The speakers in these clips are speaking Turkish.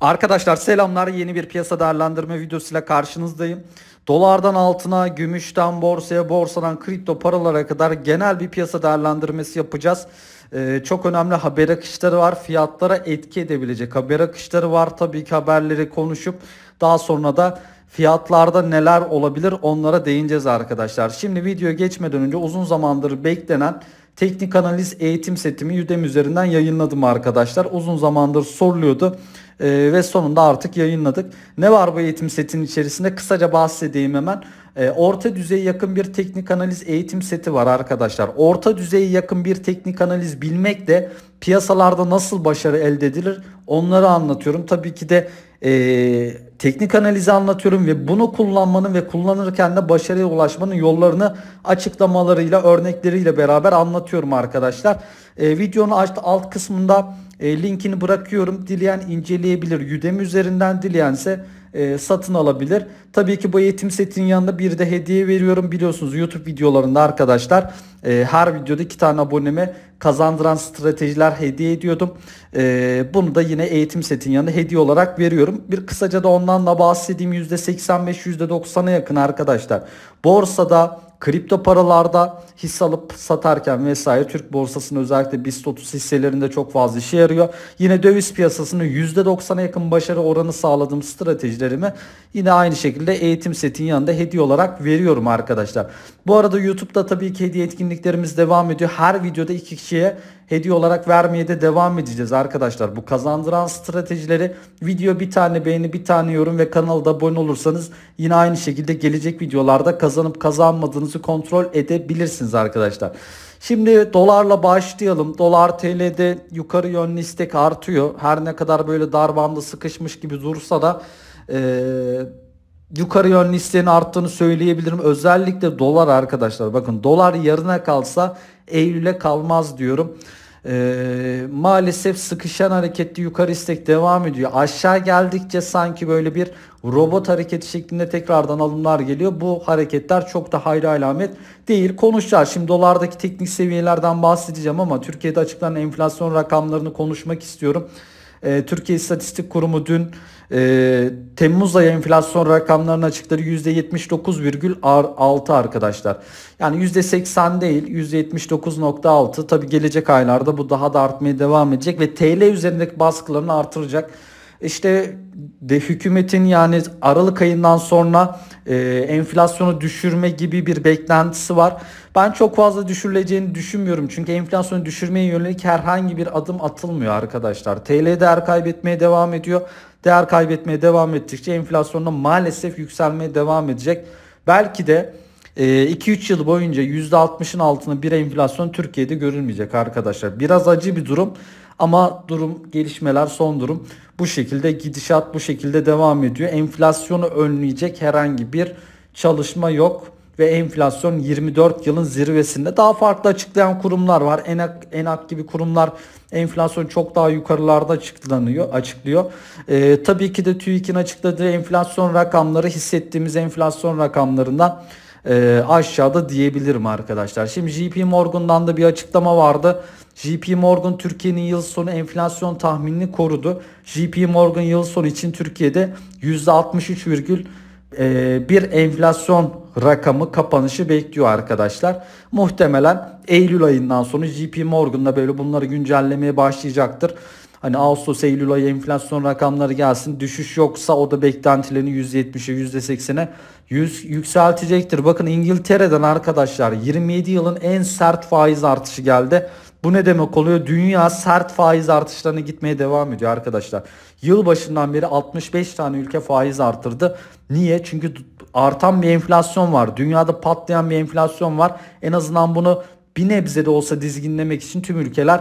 Arkadaşlar selamlar. Yeni bir piyasa değerlendirme videosuyla karşınızdayım. Dolardan altına, gümüşten borsaya, borsadan kripto paralara kadar genel bir piyasa değerlendirmesi yapacağız. Çok önemli haber akışları var. Fiyatlara etki edebilecek haber akışları var. Tabii ki haberleri konuşup daha sonra da fiyatlarda neler olabilir onlara değineceğiz arkadaşlar. Şimdi videoya geçmeden önce uzun zamandır beklenen teknik analiz eğitim setimi Udemy üzerinden yayınladım arkadaşlar. Uzun zamandır soruluyordu. Ve sonunda artık yayınladık. Ne var bu eğitim setinin içerisinde? Kısaca bahsedeyim hemen. Orta düzeye yakın bir teknik analiz eğitim seti var arkadaşlar. Orta düzeye yakın bir teknik analiz bilmek de piyasalarda nasıl başarı elde edilir onları anlatıyorum. Tabii ki de teknik analizi anlatıyorum ve bunu kullanmanın ve kullanırken de başarıya ulaşmanın yollarını açıklamalarıyla, örnekleriyle beraber anlatıyorum arkadaşlar. Videonun alt kısmında linkini bırakıyorum. Dileyen inceleyebilir. Udemy üzerinden, dileyense satın alabilir. Tabii ki bu eğitim setinin yanında bir de hediye veriyorum. Biliyorsunuz YouTube videolarında arkadaşlar her videoda 2 tane aboneme kazandıran stratejiler hediye ediyordum. Bunu da yine eğitim setinin yanında hediye olarak veriyorum. Bir kısaca da ondan da bahsedeyim. %85 %90'a yakın arkadaşlar. Borsada, kripto paralarda hisse alıp satarken vesaire Türk borsasının özellikle BIST 30 hisselerinde çok fazla işe yarıyor. Yine döviz piyasasının %90'a yakın başarı oranı sağladığım stratejilerimi yine aynı şekilde eğitim setinin yanında hediye olarak veriyorum arkadaşlar. Bu arada YouTube'da tabii ki hediye etkinliklerimiz devam ediyor. Her videoda 2 kişiye hediye olarak vermeye de devam edeceğiz arkadaşlar. Bu kazandıran stratejileri video bir tane beğeni, bir tane yorum ve kanala abone olursanız yine aynı şekilde gelecek videolarda kazanıp kazanmadığınızı kontrol edebilirsiniz arkadaşlar. Şimdi dolarla başlayalım. Dolar TL'de yukarı yönlü istek artıyor. Her ne kadar böyle dar bandı sıkışmış gibi dursa da yukarı yönlü isteğin arttığını söyleyebilirim. Özellikle dolar arkadaşlar. Bakın dolar yarına kalsa Eylül'e kalmaz diyorum. Maalesef sıkışan hareketli yukarı istek devam ediyor. Aşağı geldikçe sanki böyle bir robot hareketi şeklinde tekrardan alımlar geliyor. Bu hareketler çok da hayra alamet değil. Konuşacağız. Şimdi dolardaki teknik seviyelerden bahsedeceğim ama Türkiye'de açıklanan enflasyon rakamlarını konuşmak istiyorum. Türkiye İstatistik Kurumu dün Temmuz ayı enflasyon rakamlarını açıkladı. %79,6 arkadaşlar. Yani %80 değil, %79,6. Tabii gelecek aylarda bu daha da artmaya devam edecek ve TL üzerindeki baskılarını artıracak. İşte de hükümetin yani Aralık ayından sonra enflasyonu düşürme gibi bir beklentisi var. Ben çok fazla düşürüleceğini düşünmüyorum. Çünkü enflasyonu düşürmeye yönelik herhangi bir adım atılmıyor arkadaşlar. TL değer kaybetmeye devam ediyor. Değer kaybetmeye devam ettikçe enflasyonda maalesef yükselmeye devam edecek. Belki de 2-3 yıl boyunca %60'ın altında bir enflasyon Türkiye'de görülmeyecek arkadaşlar. Biraz acı bir durum ama gelişmeler, son durum bu şekilde, gidişat bu şekilde devam ediyor. Enflasyonu önleyecek herhangi bir çalışma yok ve enflasyon 24 yılın zirvesinde. Daha farklı açıklayan kurumlar var. ENAK gibi kurumlar enflasyon çok daha yukarılarda açıklıyor. Tabii ki de TÜİK'in açıkladığı enflasyon rakamları hissettiğimiz enflasyon rakamlarından aşağıda diyebilirim arkadaşlar. Şimdi JP Morgan'dan da bir açıklama vardı. JP Morgan Türkiye'nin yıl sonu enflasyon tahminini korudu. JP Morgan yıl sonu için Türkiye'de %63,1 enflasyon rakamı kapanışı bekliyor arkadaşlar. Muhtemelen Eylül ayından sonra JP Morgan'da böyle bunları güncellemeye başlayacaktır. Hani Ağustos Eylül ayı enflasyon rakamları gelsin. Düşüş yoksa o da beklentilerini %70'e %80'e yükseltecektir. Bakın İngiltere'den arkadaşlar 27 yılın en sert faiz artışı geldi. Bu ne demek oluyor? Dünya sert faiz artışlarına gitmeye devam ediyor arkadaşlar. Yıl başından beri 65 tane ülke faiz artırdı. Niye? Çünkü artan bir enflasyon var. Dünyada patlayan bir enflasyon var. En azından bunu bir nebze de olsa dizginlemek için tüm ülkeler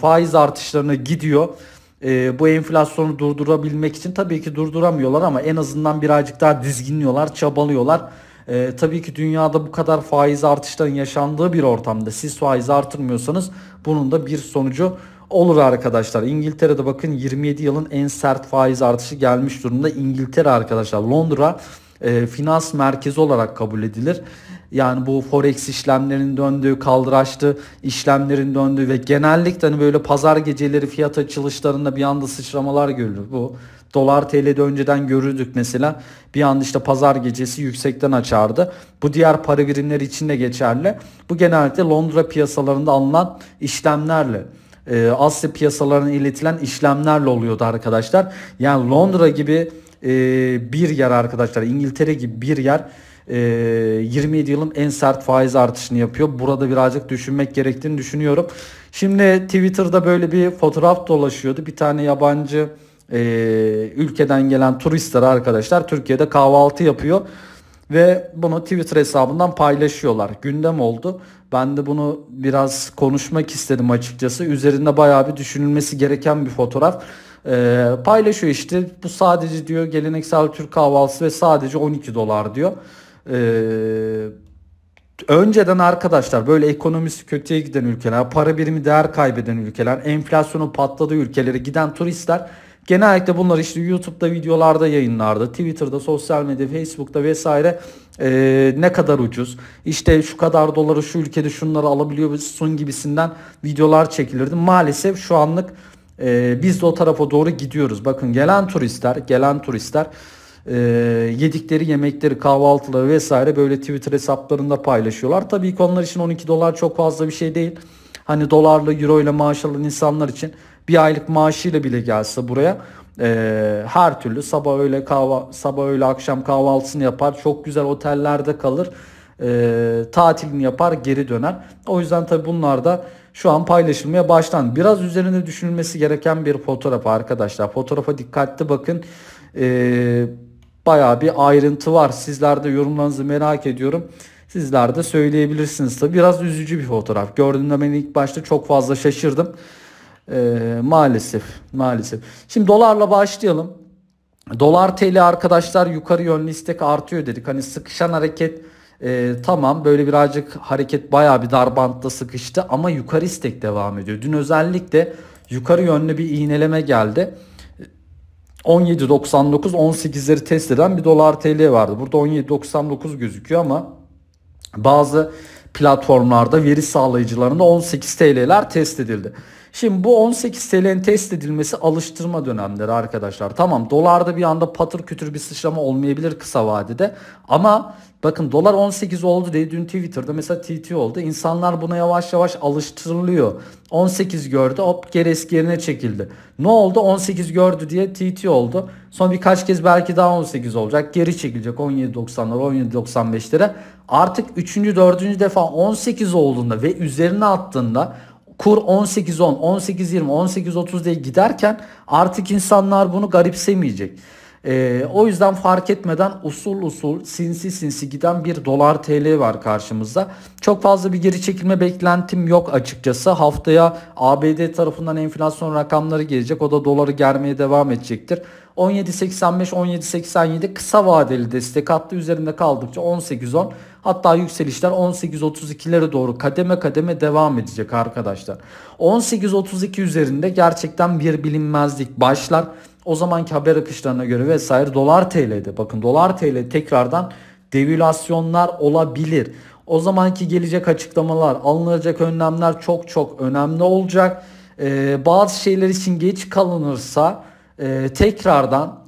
faiz artışlarına gidiyor. Bu enflasyonu durdurabilmek için tabii ki durduramıyorlar ama en azından birazcık daha dizginliyorlar, çabalıyorlar. Tabii ki dünyada bu kadar faiz artışların yaşandığı bir ortamda siz faiz artırmıyorsanız bunun da bir sonucu olur arkadaşlar. İngiltere'de bakın 27 yılın en sert faiz artışı gelmiş durumda. İngiltere arkadaşlar, Londra finans merkezi olarak kabul edilir. Yani bu forex işlemlerinin döndüğü, kaldıraçlı işlemlerin döndüğü ve genellikle hani böyle pazar geceleri fiyat açılışlarında bir anda sıçramalar görülür. Bu dolar TL'de önceden görürdük mesela. Bir anda işte pazar gecesi yüksekten açardı. Bu diğer para birimleri için de geçerli. Bu genellikle Londra piyasalarında alınan işlemlerle, Asya piyasalarına iletilen işlemlerle oluyordu arkadaşlar. Yani Londra gibi bir yer arkadaşlar, İngiltere gibi bir yer 27 yılın en sert faiz artışını yapıyor. Burada birazcık düşünmek gerektiğini düşünüyorum. Şimdi Twitter'da böyle bir fotoğraf dolaşıyordu. Bir tane yabancı ülkeden gelen turistler arkadaşlar Türkiye'de kahvaltı yapıyor. Ve bunu Twitter hesabından paylaşıyorlar. Gündem oldu. Ben de bunu biraz konuşmak istedim açıkçası. Üzerinde bayağı bir düşünülmesi gereken bir fotoğraf. Paylaşıyor işte. Bu sadece diyor geleneksel Türk kahvaltısı ve sadece 12 dolar diyor. Önceden arkadaşlar böyle ekonomisi kötüye giden ülkeler, para birimi değer kaybeden ülkeler, enflasyonun patladığı ülkelere giden turistler genellikle bunlar işte YouTube'da videolarda yayınlardı. Twitter'da, sosyal medya, Facebook'ta vesaire ne kadar ucuz. İşte şu kadar doları şu ülkede şunları alabiliyorsun gibisinden videolar çekilirdi. Maalesef şu anlık biz de o tarafa doğru gidiyoruz. Bakın gelen turistler yedikleri yemekleri, kahvaltıları vesaire böyle Twitter hesaplarında paylaşıyorlar. Tabii ki onlar için 12 dolar çok fazla bir şey değil. Hani dolarla, euro ile maaş alan insanlar için bir aylık maaşıyla bile gelse buraya her türlü sabah öğle akşam kahvaltısını yapar. Çok güzel otellerde kalır. Tatilini yapar, geri döner. O yüzden tabii bunlar da şu an paylaşılmaya başlandı. Biraz üzerine düşünülmesi gereken bir fotoğraf arkadaşlar. Fotoğrafa dikkatli bakın. Bayağı bir ayrıntı var. Sizler de yorumlarınızı merak ediyorum. Sizler de söyleyebilirsiniz tabii. Biraz üzücü bir fotoğraf. Gördüğümde ben ilk başta çok fazla şaşırdım. Maalesef. Şimdi dolarla başlayalım. Dolar TL arkadaşlar yukarı yönlü istek artıyor dedik. Hani sıkışan hareket tamam, böyle birazcık hareket bayağı bir dar bantta sıkıştı ama yukarı istek devam ediyor. Dün özellikle yukarı yönlü bir iğneleme geldi. 17.99 18'leri test eden bir dolar TL vardı. Burada 17.99 gözüküyor ama bazı platformlarda veri sağlayıcılarında 18 TL'ler test edildi. Şimdi bu 18 TL'nin test edilmesi alıştırma dönemleri arkadaşlar. Tamam, dolarda bir anda patır kütür bir sıçrama olmayabilir kısa vadede. Ama bakın dolar 18 oldu diye dün Twitter'da mesela TT oldu. İnsanlar buna yavaş yavaş alıştırılıyor. 18 gördü, hop geri eski yerine çekildi. Ne oldu? 18 gördü diye TT oldu. Son birkaç kez belki daha 18 olacak. Geri çekilecek 17.90'lar 17.95'lere. Artık 3. 4. defa 18 olduğunda ve üzerine attığında kur 18.10, 18.20, 18.30 diye giderken artık insanlar bunu garipsemeyecek. O yüzden fark etmeden usul sinsi giden bir dolar TL var karşımızda. Çok fazla bir geri çekilme beklentim yok açıkçası. Haftaya ABD tarafından enflasyon rakamları gelecek. O da doları germeye devam edecektir. 17.85, 17.87 kısa vadeli destek hattı üzerinde kaldıkça 18.10, hatta yükselişler 18.32'lere doğru kademe kademe devam edecek arkadaşlar. 18.32 üzerinde gerçekten bir bilinmezlik başlar. O zamanki haber akışlarına göre vesaire dolar TL'de, bakın dolar TL tekrardan devülasyonlar olabilir. O zamanki gelecek açıklamalar, alınacak önlemler çok önemli olacak. Bazı şeyler için geç kalınırsa tekrardan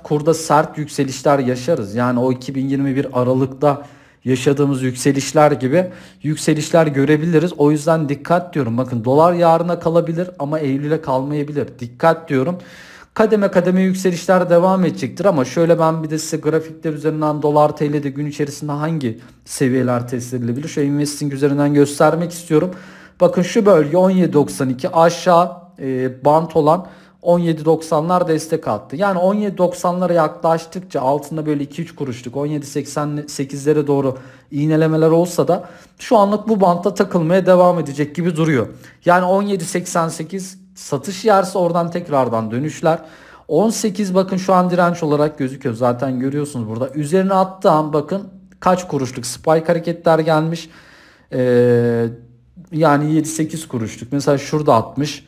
kurda sert yükselişler yaşarız. Yani o 2021 Aralık'ta yaşadığımız yükselişler gibi yükselişler görebiliriz. O yüzden dikkat diyorum. Bakın dolar yarına kalabilir ama Eylül'e kalmayabilir. Dikkat diyorum. Kademe kademe yükselişler devam edecektir ama şöyle ben bir de size grafikler üzerinden dolar TL'de gün içerisinde hangi seviyeler test edilebilir? Şu investing üzerinden göstermek istiyorum. Bakın şu bölge 17.92, aşağı bant olan 17.90'lar destek attı. Yani 17.90'lara yaklaştıkça altında böyle 2-3 kuruşluk 17.88'lere doğru iğnelemeler olsa da şu anlık bu bantta takılmaya devam edecek gibi duruyor. Yani 17.88 satış yerse oradan tekrardan dönüşler. 18 bakın şu an direnç olarak gözüküyor. Zaten görüyorsunuz burada. Üzerine attığı an bakın kaç kuruşluk spike hareketler gelmiş. Yani 7-8 kuruşluk. Mesela şurada atmış.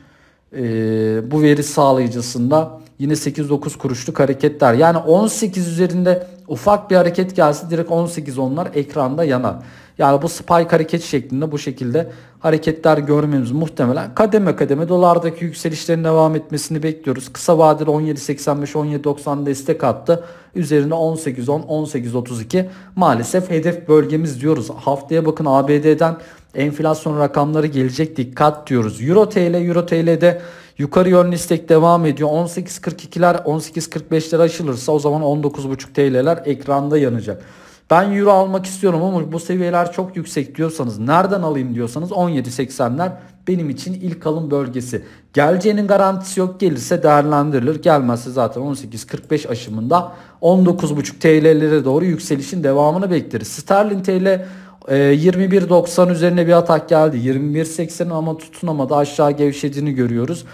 Bu veri sağlayıcısında yine 8-9 kuruşluk hareketler. Yani 18 üzerinde Ufak bir hareket gelse direkt 18.10'lar ekranda yanar. Yani bu spike hareket şeklinde bu şekilde hareketler görmemiz muhtemelen. Kademe kademe dolardaki yükselişlerin devam etmesini bekliyoruz. Kısa vadeli 17.85-17.90 destek attı. Üzerine 18.10, 18.32 maalesef hedef bölgemiz diyoruz. Haftaya bakın ABD'den enflasyon rakamları gelecek, dikkat diyoruz. Euro TL'de yukarı yönlü istek devam ediyor. 18.42'ler 18.45'ler aşılırsa o zaman 19.5 TL'ler ekranda yanacak. Ben euro almak istiyorum ama bu seviyeler çok yüksek diyorsanız, nereden alayım diyorsanız 17.80'ler benim için ilk alım bölgesi. Geleceğinin garantisi yok, gelirse değerlendirilir, gelmezse zaten 18.45 aşımında 19.5 TL'lere doğru yükselişin devamını bekleriz. Sterlin TL 21.90 üzerine bir atak geldi. 21.80 ama tutunamadı, aşağı gevşediğini görüyoruz.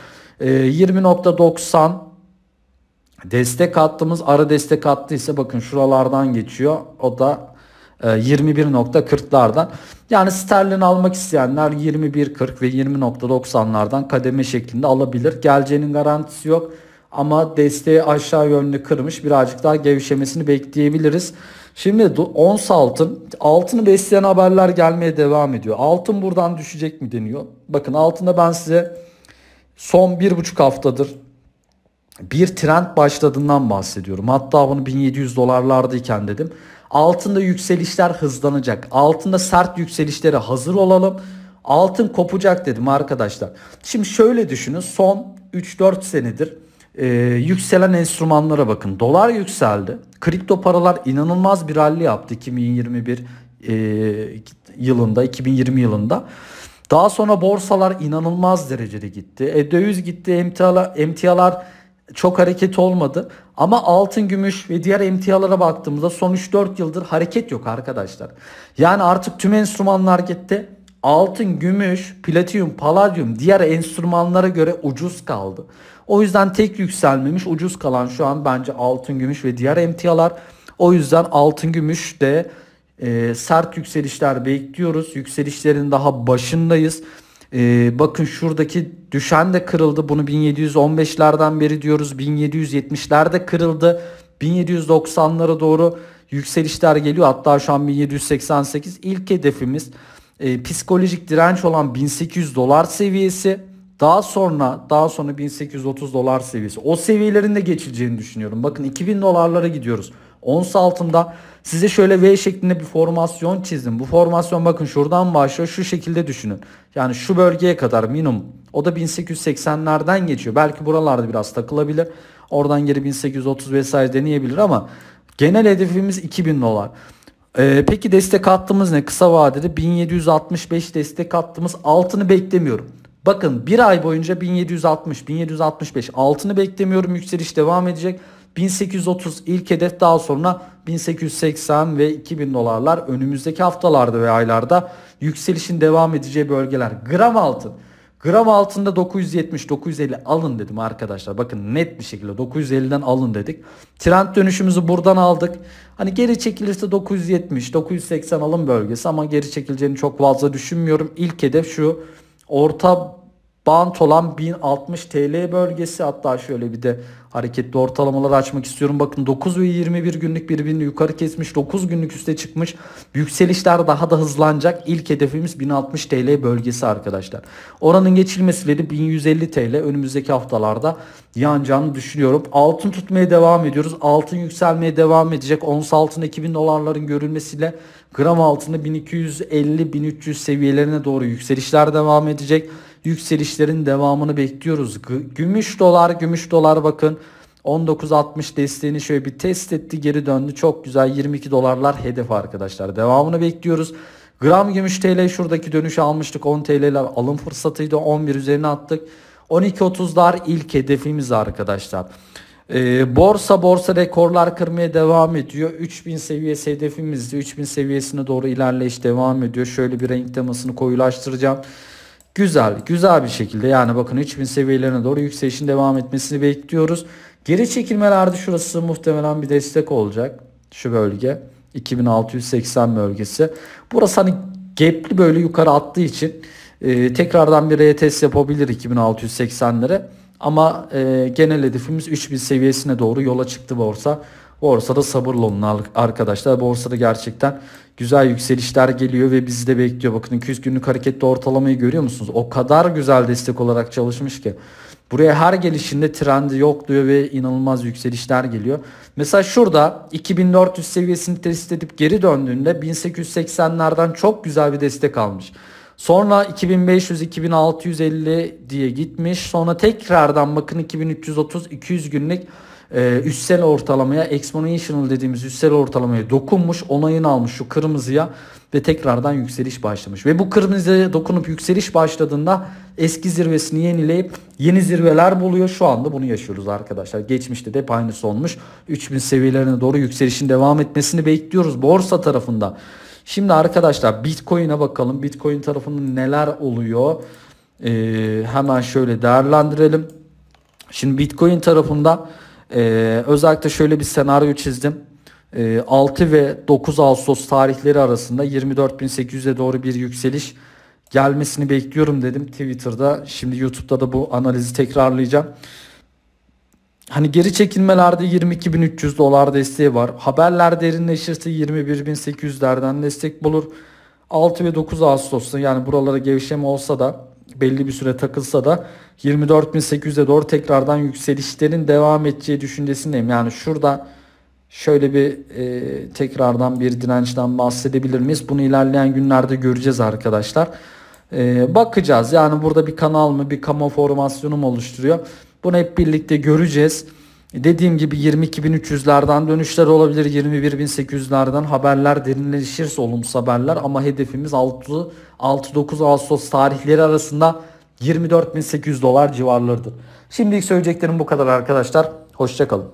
20.90 destek hattımız, ara destek hattı ise bakın şuralardan geçiyor. O da 21.40'lardan. Yani sterlin almak isteyenler 21.40 ve 20.90'lardan kademe şeklinde alabilir. Geleceğinin garantisi yok ama desteği aşağı yönlü kırmış, birazcık daha gevşemesini bekleyebiliriz. Şimdi ons altını besleyen haberler gelmeye devam ediyor. Altın buradan düşecek mi deniyor. Bakın altında ben size son 1,5 haftadır bir trend başladığından bahsediyorum. Hatta bunu 1700 dolarlardayken dedim. Altında yükselişler hızlanacak. Altında sert yükselişlere hazır olalım. Altın kopacak dedim arkadaşlar. Şimdi şöyle düşünün, son 3-4 senedir yükselen enstrümanlara bakın. Dolar yükseldi. Kripto paralar inanılmaz bir rally yaptı 2021 yılında, 2020 yılında. Daha sonra borsalar inanılmaz derecede gitti. Döviz gitti, emtialar çok hareket olmadı. Ama altın, gümüş ve diğer emtialara baktığımızda son 3-4 yıldır hareket yok arkadaşlar. Yani artık tüm enstrümanlar gitti. Altın, gümüş, platinyum, paladyum diğer enstrümanlara göre ucuz kaldı. O yüzden tek yükselmemiş, ucuz kalan şu an bence altın, gümüş ve diğer emtialar. O yüzden altın, gümüş de sert yükselişler bekliyoruz. Yükselişlerin daha başındayız. Bakın şuradaki düşen de kırıldı. Bunu 1715'lerden beri diyoruz. 1770'lerde kırıldı. 1790'lara doğru yükselişler geliyor. Hatta şu an 1788. İlk hedefimiz psikolojik direnç olan 1800 dolar seviyesi. Daha sonra 1830 dolar seviyesi. O seviyelerin de geçileceğini düşünüyorum. Bakın 2000 dolarlara gidiyoruz. Ons altında size şöyle V şeklinde bir formasyon çizdim. Bu formasyon bakın şuradan başlıyor. Şu şekilde düşünün. Yani şu bölgeye kadar minimum. O da 1880'lerden geçiyor. Belki buralarda biraz takılabilir. Oradan geri 1830 vesaire deneyebilir ama genel hedefimiz 2000 dolar. Peki destek hattımız ne? Kısa vadede 1765 destek hattımız. Altını beklemiyorum. Bakın bir ay boyunca 1760, 1765 altını beklemiyorum. Yükseliş devam edecek. 1830 ilk hedef, daha sonra 1880 ve 2000 dolarlar önümüzdeki haftalarda ve aylarda yükselişin devam edeceği bölgeler. Gram altın. Gram altında 970-950 alın dedim arkadaşlar. Bakın net bir şekilde 950'den alın dedik. Trend dönüşümüzü buradan aldık. Hani geri çekilirse 970-980 alım bölgesi ama geri çekileceğini çok fazla düşünmüyorum. İlk hedef şu orta bant olan 1060 TL bölgesi. Hatta şöyle bir de hareketli ortalamaları açmak istiyorum. Bakın 9 ve 21 günlük birbirini yukarı kesmiş. 9 günlük üste çıkmış. Yükselişler daha da hızlanacak. İlk hedefimiz 1060 TL bölgesi arkadaşlar. Oranın geçilmesiyle de 1150 TL önümüzdeki haftalarda yanacağını düşünüyorum. Altın tutmaya devam ediyoruz. Altın yükselmeye devam edecek. Ons altında 2000 dolarların görülmesiyle gram altında 1250-1300 seviyelerine doğru yükselişler devam edecek. Yükselişlerin devamını bekliyoruz. Gümüş dolar bakın 19.60 desteğini şöyle bir test etti, geri döndü. Çok güzel, 22 dolarlar hedef arkadaşlar. Devamını bekliyoruz. Gram gümüş TL şuradaki dönüşü almıştık. 10 TL'ler alım fırsatıydı. 11 üzerine attık. 12.30'lar ilk hedefimiz arkadaşlar. Borsa rekorlar kırmaya devam ediyor. 3000 seviyesi hedefimizdi. 3000 seviyesine doğru ilerleyiş devam ediyor. Şöyle bir renk temasını koyulaştıracağım. Güzel bir şekilde, yani bakın 3000 seviyelerine doğru yükselişin devam etmesini bekliyoruz. Geri çekilmelerde şurası muhtemelen bir destek olacak. Şu bölge 2680 bölgesi. Burası hani gap'li böyle yukarı attığı için tekrardan bir retest yapabilir 2680'lere. Ama genel hedefimiz 3000 seviyesine doğru yola çıktı borsa. Borsada sabırlı olun arkadaşlar. Borsada gerçekten güzel yükselişler geliyor ve bizi de bekliyor. Bakın 200 günlük hareketli ortalamayı görüyor musunuz? O kadar güzel destek olarak çalışmış ki. Buraya her gelişinde trendi yokluyor ve inanılmaz yükselişler geliyor. Mesela şurada 2400 seviyesini test edip geri döndüğünde 1880'lerden çok güzel bir destek almış. Sonra 2500-2650 diye gitmiş. Sonra tekrardan bakın 2330-200 günlük üstsel ortalamaya, exponential dediğimiz üstsel ortalamaya dokunmuş, onayını almış şu kırmızıya ve tekrardan yükseliş başlamış. Ve bu kırmızıya dokunup yükseliş başladığında eski zirvesini yenileyip yeni zirveler buluyor. Şu anda bunu yaşıyoruz arkadaşlar. Geçmişte de hep aynısı olmuş. 3000 seviyelerine doğru yükselişin devam etmesini bekliyoruz borsa tarafında. Şimdi arkadaşlar Bitcoin'e bakalım. Bitcoin tarafında neler oluyor? Hemen şöyle değerlendirelim. Şimdi Bitcoin tarafında özellikle şöyle bir senaryo çizdim. 6 ve 9 Ağustos tarihleri arasında 24.800'e doğru bir yükseliş gelmesini bekliyorum dedim Twitter'da. Şimdi YouTube'da da bu analizi tekrarlayacağım. Hani geri çekilmelerde 22.300 dolar desteği var. Haberler derinleşirse 21.800'lerden destek bulur. 6 ve 9 Ağustos'ta yani buralara gevşeme olsa da belli bir süre takılsa da 24.800'e doğru tekrardan yükselişlerin devam edeceği düşüncesindeyim. Yani şurada şöyle bir tekrardan bir dirençten bahsedebilir miyiz? Bunu ilerleyen günlerde göreceğiz arkadaşlar. Bakacağız. Yani burada bir kanal mı, bir kamu formasyonu mu oluşturuyor? Bunu hep birlikte göreceğiz. Dediğim gibi 22.300'lerden dönüşler olabilir. 21.800'lerden haberler derinleşirse olumsuz haberler. Ama hedefimiz 6-9 Ağustos tarihleri arasında 24.800 dolar civarlarıdır. Şimdilik söyleyeceklerim bu kadar arkadaşlar. Hoşça kalın.